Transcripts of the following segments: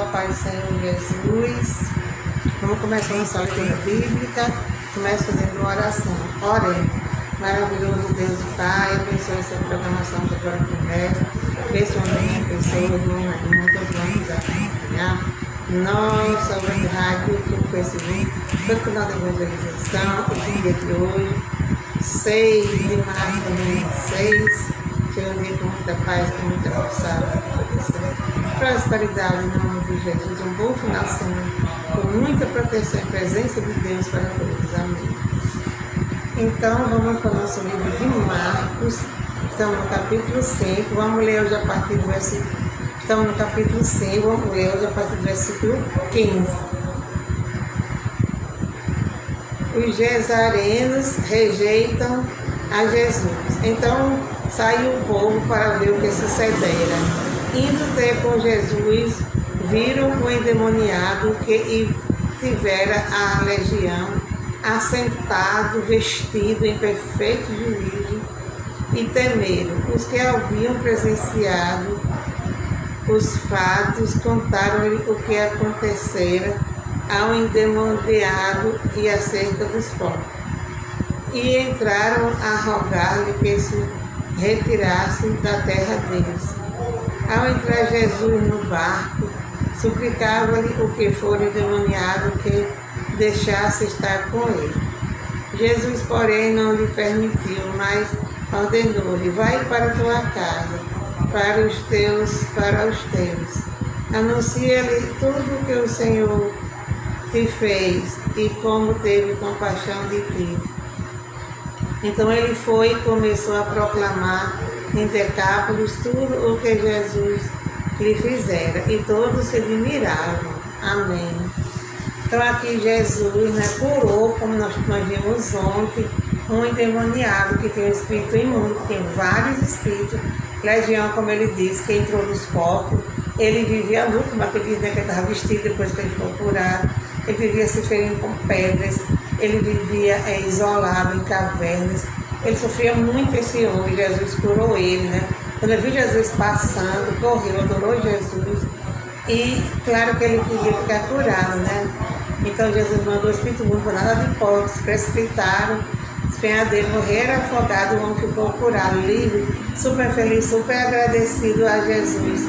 a paz do Senhor Jesus. Vamos começar nossa leitura bíblica. Começo fazendo uma oração. Orem. Maravilhoso Deus e Pai, abençoe essa programação que agora começa. Abençoe a minha pessoa, muitas vamos acompanhar. Nossa web rádio, YouTube, Facebook, todo canal de evangelização, o dia de hoje, 6 de março de 2006. Que eu dia com muita paz, com muita prosperidade em nome de Jesus. Um bom final de semana, com muita proteção e presença de Deus para todos. Amém. Então, vamos para o nosso livro de Marcos. Estamos no capítulo 5. Vamos ler hoje a partir do versículo. Estamos no capítulo 5. Vamos ler hoje a partir do versículo 15. Os gesarenos rejeitam a Jesus. Então, saiu o povo para ver o que sucedera. Indo ter com Jesus, viram o endemoniado que tivera a legião, assentado, vestido em perfeito juízo, e temeram. Os que haviam presenciado os fatos contaram-lhe o que acontecera ao endemoniado e acerca dos povos. E entraram a rogar-lhe que se retirasse da terra deles. Ao entrar Jesus no barco, suplicava-lhe o que fora endemoniado que deixasse estar com ele. Jesus, porém, não lhe permitiu, mas ordenou-lhe: vai para tua casa, para os teus. Anuncia-lhe tudo o que o Senhor te fez e como teve compaixão de ti. Então ele foi e começou a proclamar em Decápolis tudo o que Jesus lhe fizera, e todos se admiravam. Amém. Então aqui Jesus curou, como nós vimos ontem, um endemoniado que tem um espírito imundo, tem vários espíritos, legião, como ele disse, que entrou nos corpos. Ele vivia nu, como aquele diz, que ele estava vestido depois que ele foi curado. Ele vivia se ferindo com pedras, ele vivia isolado em cavernas. Ele sofria muito esse homem. Jesus curou ele, né? Quando ele viu Jesus passando, correu, adorou Jesus. E claro que ele queria ficar curado, né? Então Jesus mandou o Espírito Mundo por nada de hipótese, precipitaram, despenhadeiro, morreram afogado, o homem ficou curado, livre, super feliz, super agradecido a Jesus.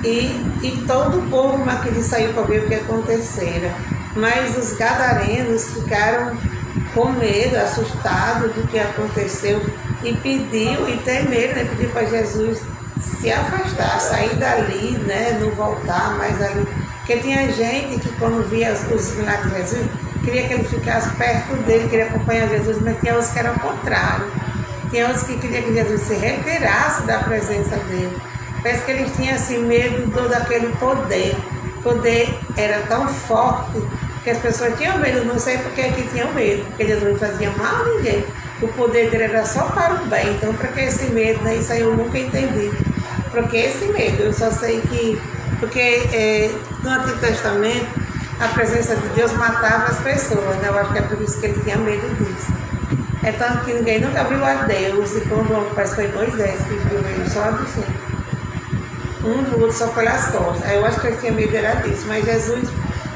E todo o povo aquele saiu para ver o que acontecera. Mas os gadarenos ficaram com medo, assustados do que aconteceu, e pediu, e temeram, né? Pediu para Jesus se afastar, sair dali, né? Não voltar mais ali. Porque tinha gente que quando via os milagres de Jesus, queria que ele ficasse perto dele, queria acompanhar Jesus, mas tinha outros que eram o contrário. Tinha outros que queriam que Jesus se retirasse da presença dele. Parece que eles tinham assim, medo de todo aquele poder. O poder era tão forte que as pessoas tinham medo, não sei por que tinham medo, porque Jesus não fazia mal a ninguém. O poder dele era só para o bem. Então, para que esse medo, né? Isso aí eu nunca entendi. Porque esse medo, eu só sei que... Porque no Antigo Testamento, a presença de Deus matava as pessoas, né? Eu acho que é por isso que ele tinha medo disso. É tanto que ninguém nunca viu a Deus, e quando parece que foi Moisés que viu ele só do céu. Um do outro só pelas costas. Aí eu acho que ele tinha medo era disso, mas Jesus,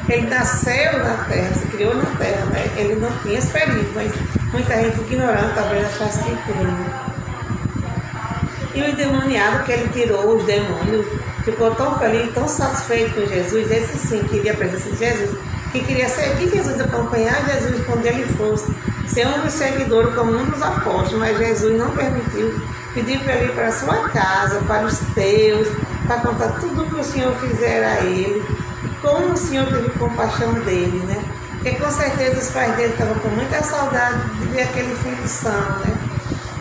ele nasceu na terra, se criou na terra, né? Ele não tinha esse perigo, mas muita gente ignorante talvez achasse que tinha. E o endemoniado que ele tirou os demônios, ficou tão feliz, tão satisfeito com Jesus, esse sim queria a presença de Jesus, que queria seguir Jesus, acompanhar Jesus quando ele fosse, ser um dos seguidores como um dos apóstolos, mas Jesus não permitiu, pediu para ele ir para a sua casa, para os teus, para contar tudo o que o Senhor fizera a ele, e como o Senhor teve compaixão dele, né? Porque com certeza os pais dele estavam com muita saudade de ver aquele filho são, né?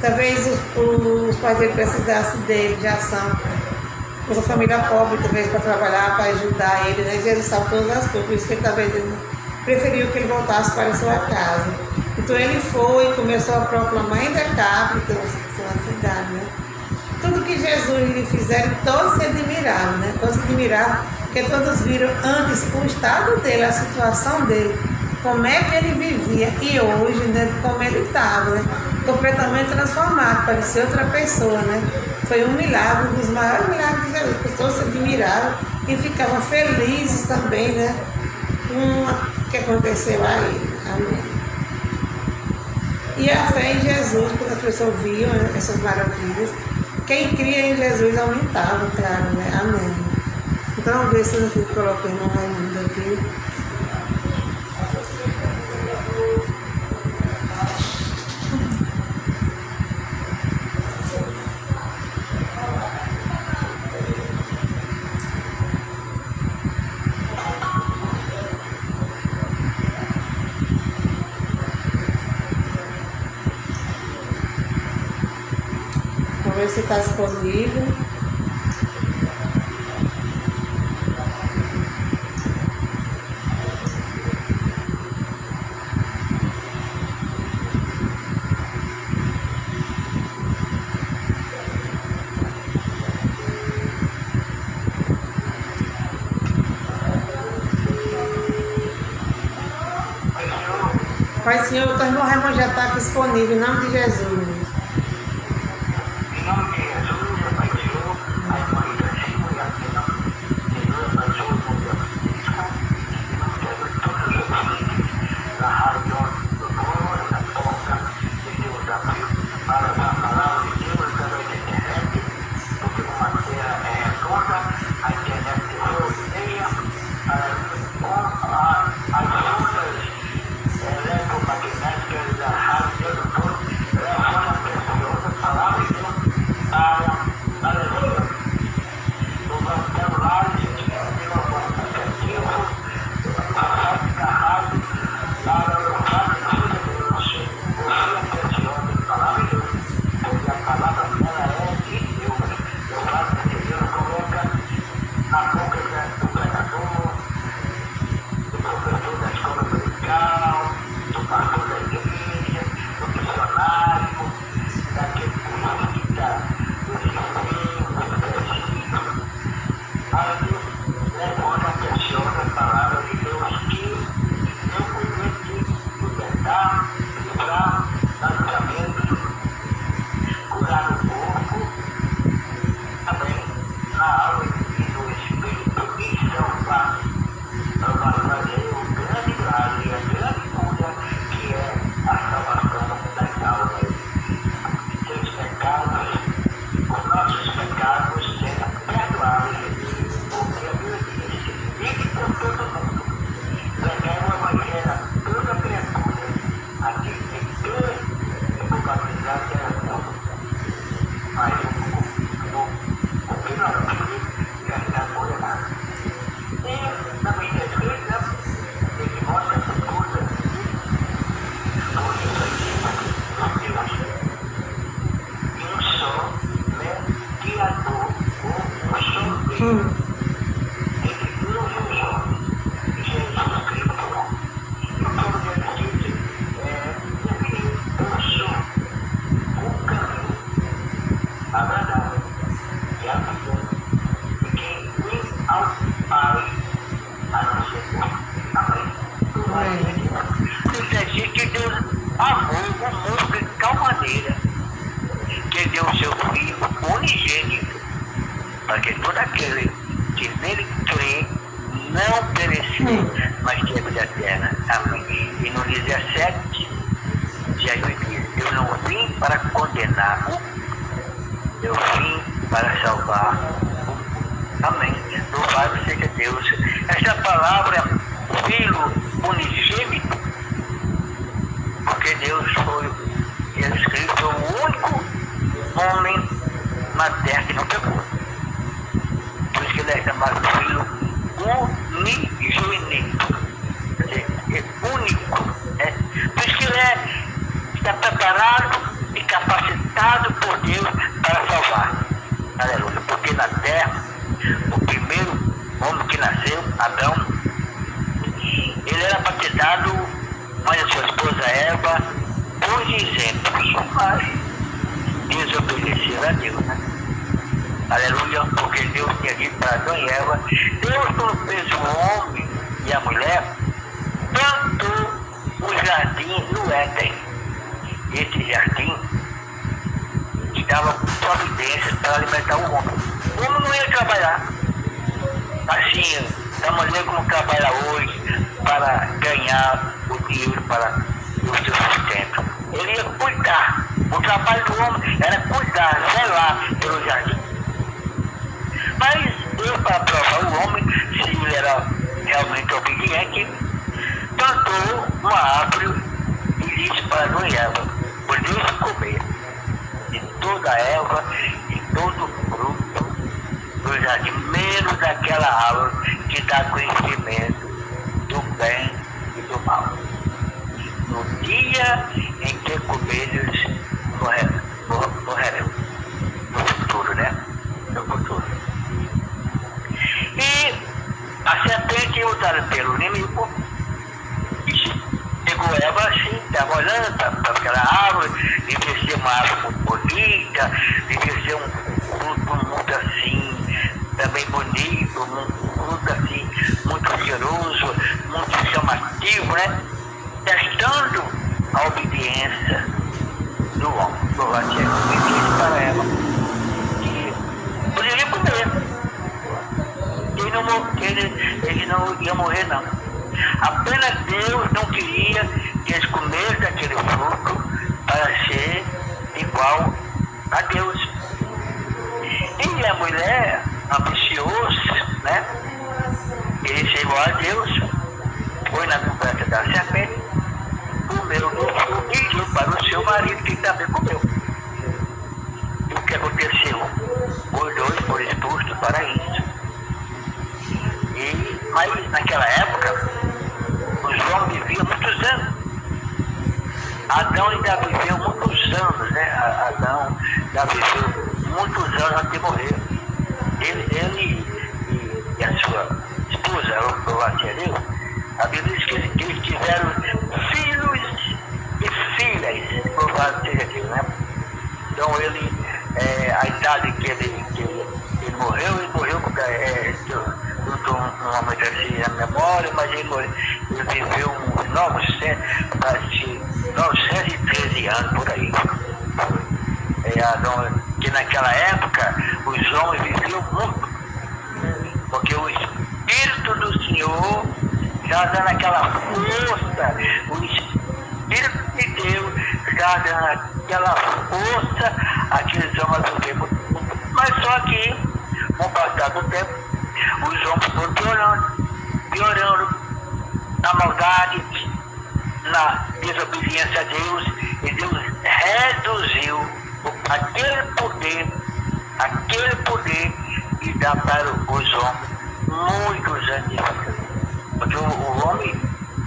Talvez os pais dele precisassem dele, de ação, com a família pobre, talvez para trabalhar, para ajudar ele, né? Jesus sabe todas as coisas, por isso que talvez ele preferiu que ele voltasse para a sua casa. Então ele foi e começou a proclamar em Decápolis, que é uma cidade, né? Tudo que Jesus lhe fizeram, todos se admiraram, né? Todos se admiraram, porque todos viram antes o estado dele, a situação dele, como é que ele vivia, e hoje, né, como ele estava, né? Completamente transformado, parecia outra pessoa, né? foi um milagre, um dos maiores milagres de Jesus. As pessoas se admiraram e ficavam felizes também, né? Com o que aconteceu a ele. Amém. E a fé em Jesus, quando as pessoas viam essas maravilhas, quem cria em Jesus aumentava, claro, né? Amém. Então, vamos ver se eu não coloquei no Raimundo aqui. Vamos ver se está disponível. Pai, Senhor, o teu irmão Raimundo já está disponível, em nome de Jesus. Que Deus amou o mundo de tal maneira que deu o seu Filho unigênito, para que todo aquele que nele crê não perecer, mas tenha vida eterna. Amém. E no 17, Jesus diz: eu não vim para condenar, eu vim para salvar. Amém. Louvado seja Deus. Essa palavra, Filho unigênito, porque Jesus Cristo foi o único homem na terra que não pecou. Por isso que ele é chamado Filho unigênito. Quer dizer, é único. Por isso que ele está preparado e capacitado por Deus para salvar. Aleluia. Porque na terra, o primeiro homem que nasceu, Adão, ele era batizado, mas a sua esposa Eva, por exemplos, mas desobedeceram a Deus, né? Aleluia, porque Deus tinha dito para Adão e Eva: Deus, quando fez o homem e a mulher, plantou o jardim no Éden. Esse jardim dava providência para alimentar o homem. O homem não ia trabalhar assim, da maneira como trabalha hoje, para ganhar o dinheiro para o seu sustento. Ele ia cuidar. O trabalho do homem era cuidar, zelar pelo jardim. Mas Deus, para provar o homem se ele era realmente obediente, plantou uma árvore e disse para Adão e Eva: podeis comer de toda a erva e todo o fruto do jardim, menos daquela árvore que dá conhecimento do bem e do mal. No dia em que comerdes, morrerão. No futuro, né? No futuro. E a serpente, usada pelo inimigo, pegou Eva assim, estava olhando para aquela árvore, devia ser uma árvore muito bonita, devia ser um fruto muito assim, também bonito, um fruto assim, muito cheiroso, muito chamativo, né? Testando a obediência do homem, do Vatiano. E disse para ela que poderia comer. Ele não ia morrer, não. Apenas Deus não queria que eles comessem daquele fruto para ser igual a Deus. E a mulher, ambiciosa, né? Queria ser igual a Deus, foi na conversa da serpente, comeu do fruto e deu para o seu marido, que também comeu. E o que aconteceu? Os dois foram expulsos para isso. Mas naquela época, os homens viviam muitos anos. Adão ainda viveu muitos anos, né? Adão já viveu muitos anos antes de morrer. Ele e a sua esposa, louvado seja Deus, a Bíblia diz que eles tiveram filhos e filhas, louvado seja Deus, né? Então a idade que ele morreu, não estou um momento assim na memória, mas ele viveu 913 anos por aí. Que naquela época os homens viviam muito, porque o Espírito do Senhor já dando aquela força, o Espírito de Deus já dando aquela força àqueles homens a viver muito. Mas só que, com o passar do tempo, os homens foram piorando na maldade, na desobediência a Deus, e Deus reduziu aquele poder e dá para os homens muitos anos de vida. Porque o homem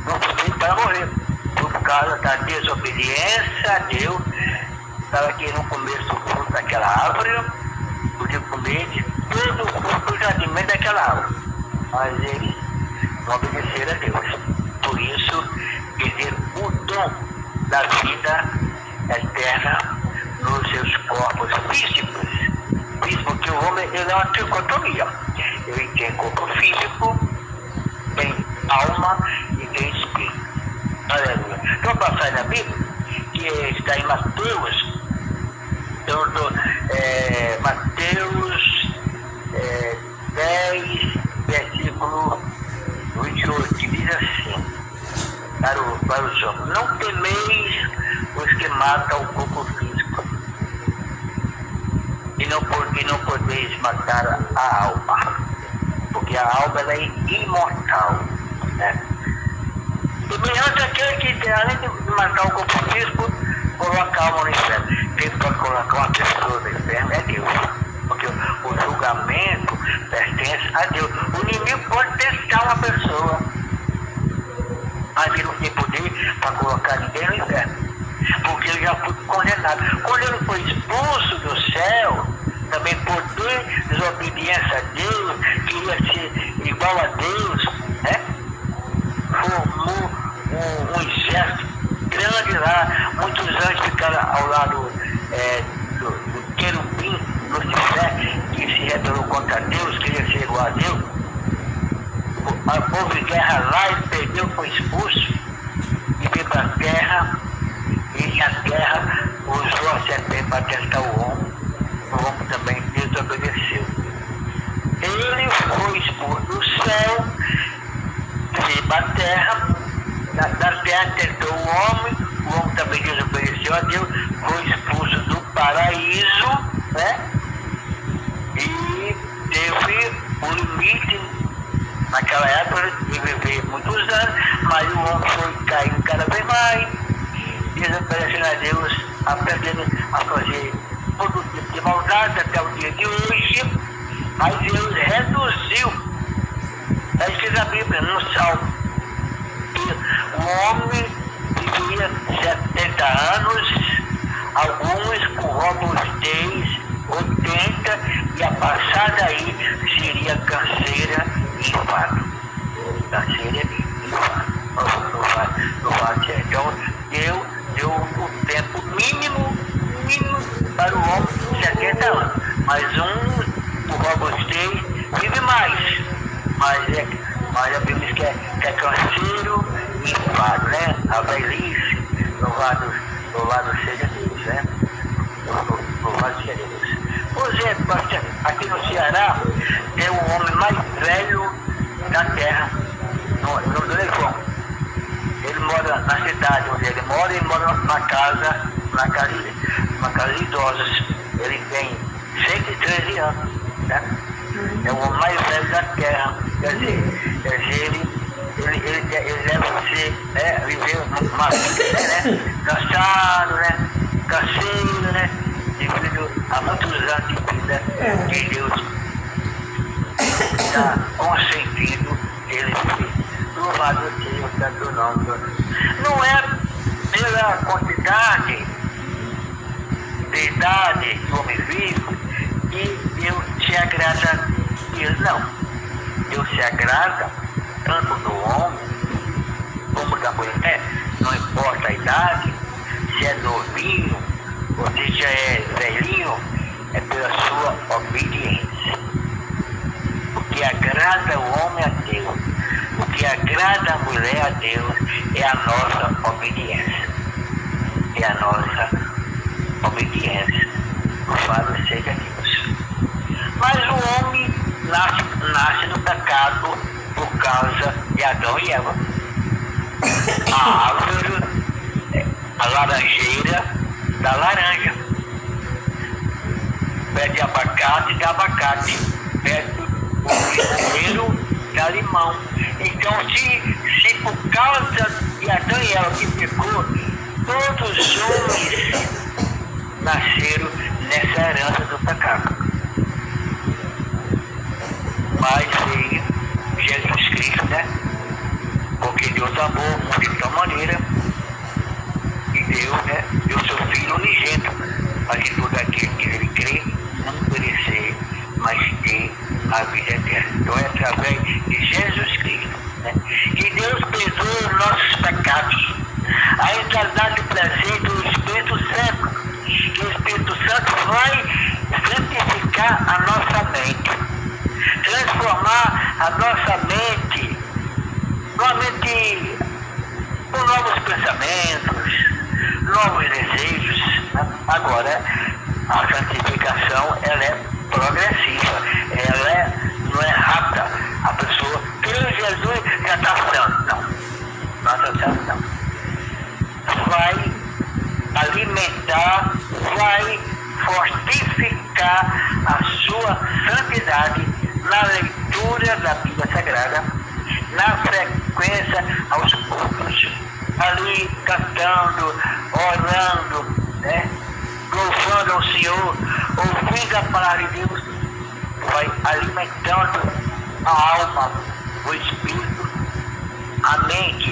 não podia para morrer, por causa da desobediência a Deus. Estava aqui no começo do fruto daquela árvore, podia comer de todo o fruto do jardim daquela árvore, mas eles não obedeceram a Deus. Por isso, perderam o dom da vida eterna nos seus corpos físicos. Isso porque o homem ele é uma tricotomia. Ele tem corpo físico, tem alma e tem espírito. Aleluia. Então, passagem da Bíblia, que está em Mateus, Mateus 10, versículo 28, que diz assim, para os homens: não temeis os que matam o corpo físico, e não podeis matar a alma, porque a alma ela é imortal, né? Semelhante àquele que, além de matar o corpo físico, coloca a alma no inferno. Quem pode colocar uma pessoa no inferno é Deus, porque o julgamento pertence a Deus. O inimigo pode testar uma pessoa, mas ele não tem poder para colocar ninguém no inferno, porque ele já foi condenado. Quando ele foi expulso do céu, também por desobediência a Deus, queria ser igual a Deus, né? Formou um exército grande lá, muitos anjos ficaram ao lado do querubim Lucifer, que se rebelou contra Deus, queria ser igual a Deus. Houve guerra lá e perdeu, foi expulso e veio para a terra, e na terra usou a serpente para testar o homem. o homem também desobedeceu. Ele foi expulso do céu, veio para a terra, da terra tentou o homem também desobedeceu a Deus, foi expulso do paraíso, né? E teve um limite naquela época de viver muitos anos, mas o homem foi caindo cada vez mais, desobedecendo a Deus, aprendendo a fazer todo tipo de maldade até o dia de hoje, mas Deus reduziu. Está escrito na Bíblia, no Salmo, que o homem vivia 70 anos, alguns com robustez, 80, e a passada aí seria canseira e infarto. Canseira e infarto. Louvado seja. Então, Deus deu o tempo mínimo para o homem, 70 anos. Mas com robustez vive mais. Mas a Bíblia diz que é canseiro e infarto, né? A velhice. Louvado seja Deus, né? Louvado seja Deus. Pois é, pastor, aqui no Ceará é o homem mais velho da terra, no Levão. Ele mora na cidade onde ele mora numa casa de idosos. Ele tem 113 anos, né? É o homem mais velho da terra. Quer dizer, ele deve ser, viver uma vida, né? Cansado, né? Canseiro, né? Devido a muitos anos de vida que Deus está consentindo ele viver. Louvado seja o santo nome. Não é pela quantidade de idade que o homem vive que Deus se agrada dele, não. Deus se agrada tanto do homem como da mulher, não importa a idade, se é novinho ou se já é velhinho, é pela sua obediência. O que agrada o homem a Deus, o que agrada a mulher a Deus é a nossa obediência. É a nossa obediência. Louvado seja Deus. Mas o homem nasce no pecado por causa de Adão e Eva. A árvore, a laranjeira da laranja. Pede abacate da abacate. Pede o limoeiro da limão. Então, se por causa de Adão e Eva que pecou, todos os homens nasceram nessa herança do pecado. Mas veio Jesus Cristo, né? Porque Deus amou o mundo de tal maneira e deu seu Filho unigênito, para que todo aquele que ele crê não perecer, mas ter a vida eterna. Então é através de Jesus Cristo, né? Que Deus perdoa os nossos pecados. Ainda dá de presente o Espírito Santo, que o Espírito Santo vai santificar a nossa mente, transformar a nossa mente numa mente com novos pensamentos, novos desejos, né? Agora, a santificação ela é progressiva, não é rápida. A pessoa crê em Jesus já está santo. Não está santo, não. Vai alimentar, vai fortificar a sua santidade na leitura da Bíblia Sagrada, na frequência aos cultos, ali cantando, orando, né? Louvando ao Senhor, ouvindo a palavra de Deus, vai alimentando a alma, o espírito, a mente,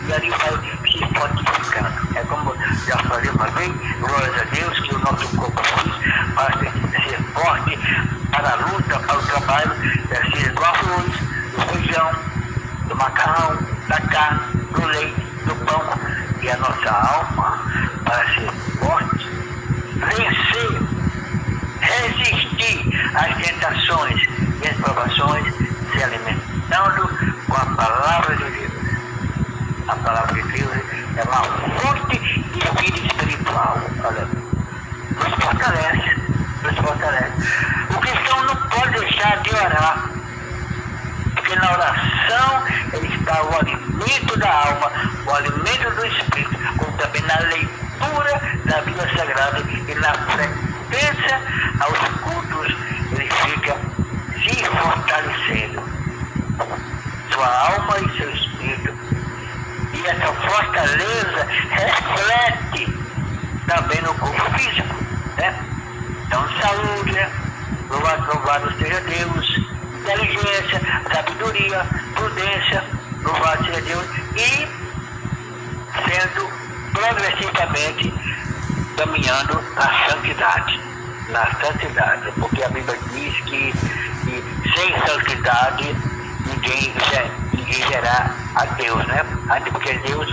e ali vai se fortificando. É como já falei uma vez, glória a Deus, que o nosso corpo físico para ser forte para a luta, para o trabalho, deve ser do arroz, do feijão, do macarrão, da carne, do leite, do pão. E a nossa alma, para ser forte, vencer, resistir às tentações e às provações, se alimentando com a palavra de Deus. A palavra de Deus é uma fonte de vida espiritual. Olha, nos fortalece, nos fortalece. O cristão não pode deixar de orar, porque na oração está o alimento da alma, o alimento do espírito, como também na leitura da Bíblia Sagrada e na frequência aos cultos, ele fica se fortalecendo, sua alma e seu espírito. E essa fortaleza reflete também no corpo físico, né? Então, saúde, né? Louvado seja Deus, inteligência, sabedoria, prudência, louvado seja Deus, e sendo progressivamente caminhando na santidade, porque a Bíblia diz que sem santidade ninguém verá a Deus, né? Porque Deus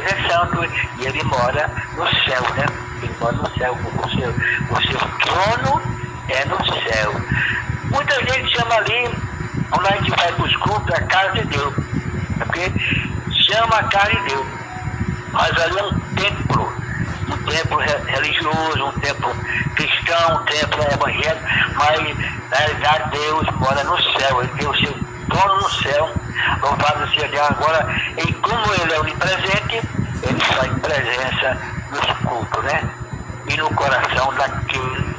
é santo e ele mora no céu, né? Ele mora no céu, o seu trono é no céu. Muita gente chama ali, onde a gente vai para os cultos, a casa de Deus, porque chama a casa de Deus, mas ali é um templo religioso, um templo cristão, um templo evangélico, mas na realidade Deus mora no céu, ele tem o seu trono no céu, louvado seja Deus. Agora, e como ele é onipresente, ele faz presença nos cultos, né? E no coração daquele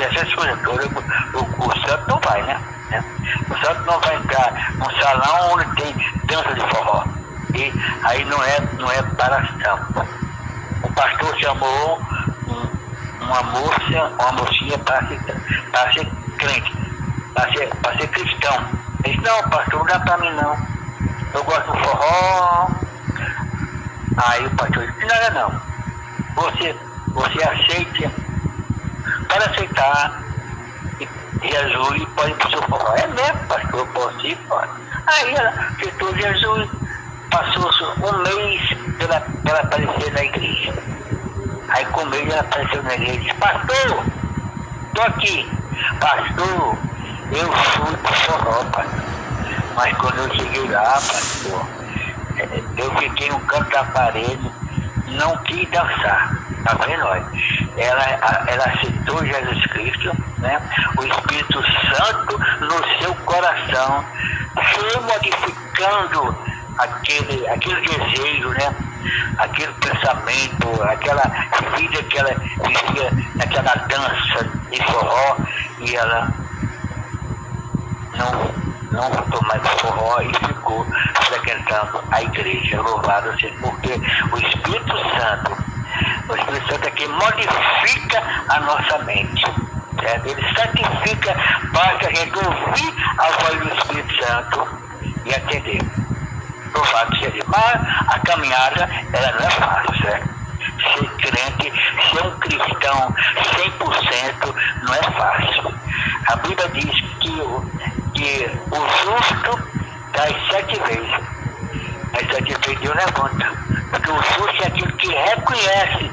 essas coisas todas, o santo não vai, né? O santo não vai entrar num salão onde tem dança de forró. E aí não é para santo. O pastor chamou uma mocinha para ser crente, para ser cristão. Ele disse, não, pastor, não dá para mim não. Eu gosto do forró. Aí o pastor disse, não. Você aceite. Para aceitar Jesus e pode ir para o seu forró. É mesmo, pastor, eu posso ir, pode. Aí ela aceitou Jesus, passou um mês para ela aparecer na igreja. Aí com um mês ela apareceu na igreja e disse, pastor, estou aqui. Pastor, eu fui para o forró, pastor. Mas quando eu cheguei lá, pastor, eu fiquei no canto da parede, não quis dançar. Tá vendo? Ela aceitou Jesus Cristo, né? O Espírito Santo no seu coração, foi modificando aquele desejo, né? Aquele pensamento, aquela vida que ela vivia naquela dança de forró, e ela não voltou mais para forró e ficou frequentando a igreja. Louvado seja, porque o Espírito Santo é que modifica a nossa mente, certo? Ele santifica, basta a gente ouvir a voz do Espírito Santo e atender. Louvado seja Deus. Mas a caminhada, ela não é fácil, certo? Ser crente, ser um cristão 100% não é fácil. A Bíblia diz que o justo cai 7 vezes. Mas 7 vezes Deus levanta. Porque o justo é aquele que reconhece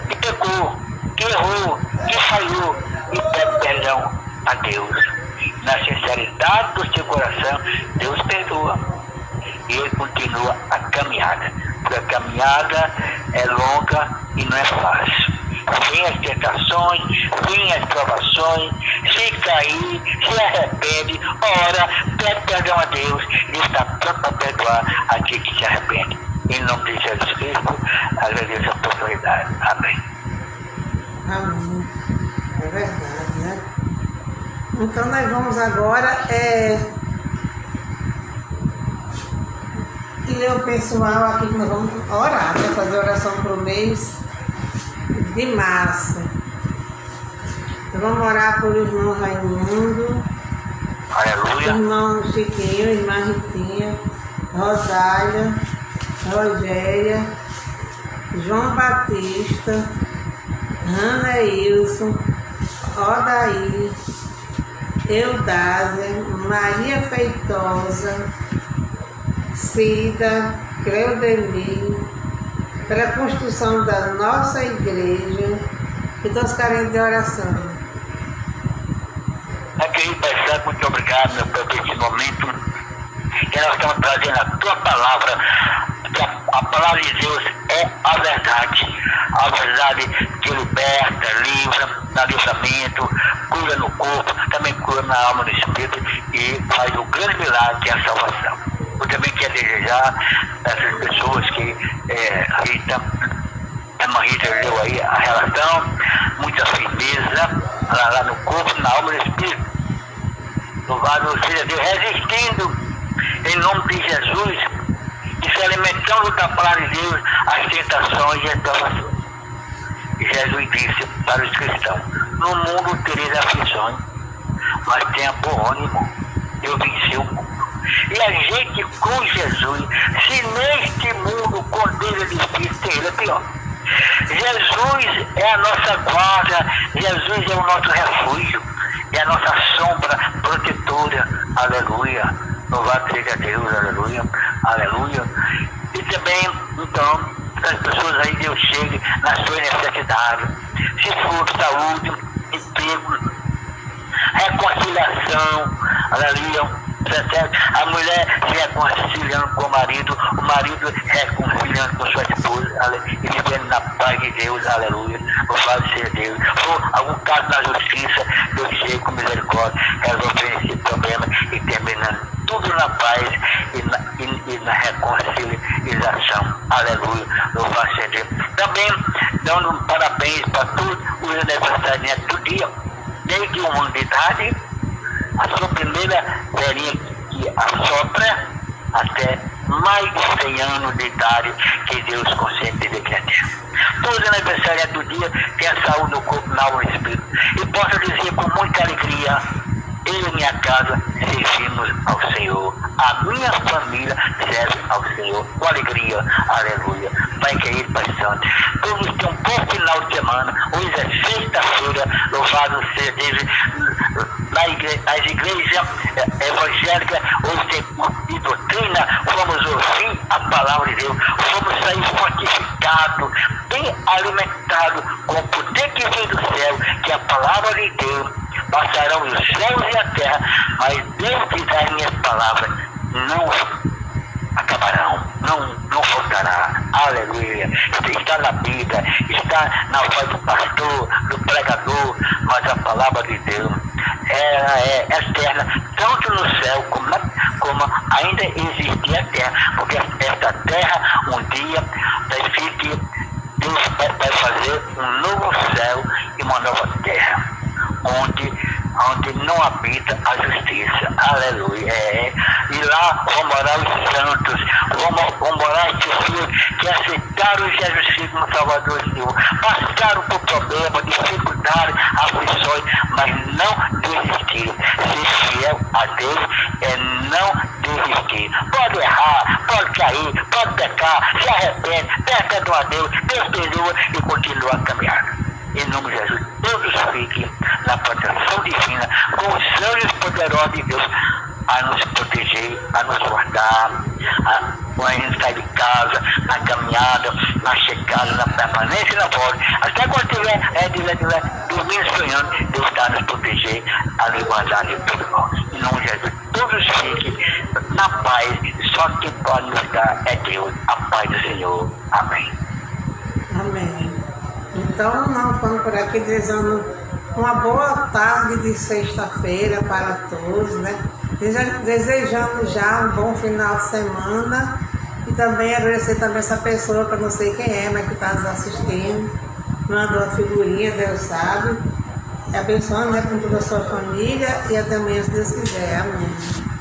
que pecou, que errou, que falhou e pede perdão a Deus. Na sinceridade do seu coração, Deus perdoa. E ele continua a caminhada. Porque a caminhada é longa e não é fácil. Vem as tentações, vem as provações, se cair, se arrepende, ora, pede perdão a Deus e está pronto para perdoar aquele que se arrepende. Em nome de Jesus Cristo, agradeço a oportunidade. Amém. Amém. É verdade, né? Então nós vamos agora convidei o pessoal aqui que nós vamos orar, né? Fazer oração para o mês de março. Nós vamos orar por irmão Raimundo, Aleluia. irmão Chiquinho, irmã Ritinha, Rosália, Rogéria, João Batista, Ana Ilson, Odaí, Eudásia, Maria Feitosa, Cida, Cleudemir, pela construção da nossa igreja, e todos carentes de oração. Querido Pai Santo, muito obrigado, meu Pai, por esse momento que nós estamos trazendo a tua palavra, que a palavra de Deus é a verdade que liberta, livra, dá livramento, cura no corpo, também cura na alma, no espírito, e faz o grande milagre que é a salvação. Eu também quero desejar essas pessoas que a irmã Rita deu aí a relação, muita firmeza lá no corpo, na alma e no espírito. Louvado seja Deus, resistindo em nome de Jesus e se alimentando da palavra de Deus as tentações e as provações. E Jesus disse para os cristãos: no mundo tereis aflições, mas tenha bom ânimo, eu venci o mundo. E a gente com Jesus, se neste mundo com Deus é difícil, ele é pior. Jesus é a nossa guarda, Jesus é o nosso refúgio, é a nossa sombra protetora, aleluia, louvado seja Deus, aleluia, aleluia. E também, então, as pessoas aí, Deus chegue na sua necessidade, se for saúde, emprego, reconciliação, aleluia. A mulher se reconciliando com o marido reconciliando com sua esposa, e vivendo na paz de Deus, aleluia, louvado seja Deus. For algum caso na justiça, Deus chega com misericórdia, resolvendo esse problema e terminando tudo na paz e na reconciliação, aleluia, louvado seja Deus. Também dando parabéns para todos os aniversariantes do dia, desde 1 ano de idade, a sua primeira velhinha que assopra até mais de 100 anos de idade, que Deus concede viver aqui na terra. Todos os aniversariantes do dia tenham saúde no corpo, na alma e no espírito. E posso dizer com muita alegria: eu e minha casa servimos ao Senhor. A minha família serve ao Senhor com alegria, aleluia. Pai querido, Pai Santo, todos têm um bom final de semana. Hoje é sexta-feira, louvado seja Deus. Nas igrejas evangélicas, hoje tem doutrina, vamos ouvir a palavra de Deus, vamos sair fortificados, bem alimentados com o poder que vem do céu, que é a palavra de Deus. Passarão os céus e a terra, mas desde as minhas palavras não acabarão, não faltará, aleluia. Está na Bíblia, está na voz do pastor, do pregador, mas a palavra de Deus, ela é eterna, tanto no céu como ainda existe a terra, porque esta terra um dia vai que Deus vai fazer um novo céu e uma nova terra, onde não habita a justiça, aleluia. E lá vão morar os santos, vão morar as pessoas que aceitaram Jesus Cristo como Salvador e Senhor, passaram por problemas, dificuldades, aflições, mas não desistiram. Ser fiel a Deus é não desistir. Pode errar, pode cair, pode pecar, se arrepende, peça perdão a Deus, Deus perdoa e continua a caminhar. Em nome de Jesus, todos fiquem na proteção divina, com os anjos poderosos de Deus, a nos proteger, a nos guardar, quando a gente sai de casa, na caminhada, na chegada, na permanência e na volta. Até quando estiver dormindo, sonhando, Deus está a nos proteger, a nos guardar de todos nós. Em nome de Jesus, todos fiquem na paz, só quem pode nos dar é Deus, a paz do Senhor. Amém. Amém. Então, nós estamos por aqui desejando uma boa tarde de sexta-feira para todos, né? Desejando já um bom final de semana e também agradecer também essa pessoa, que eu não sei quem é, mas que está nos assistindo, mandou a figurinha, Deus sabe, abençoando, né, com toda a sua família e até amanhã, se Deus quiser. Amém.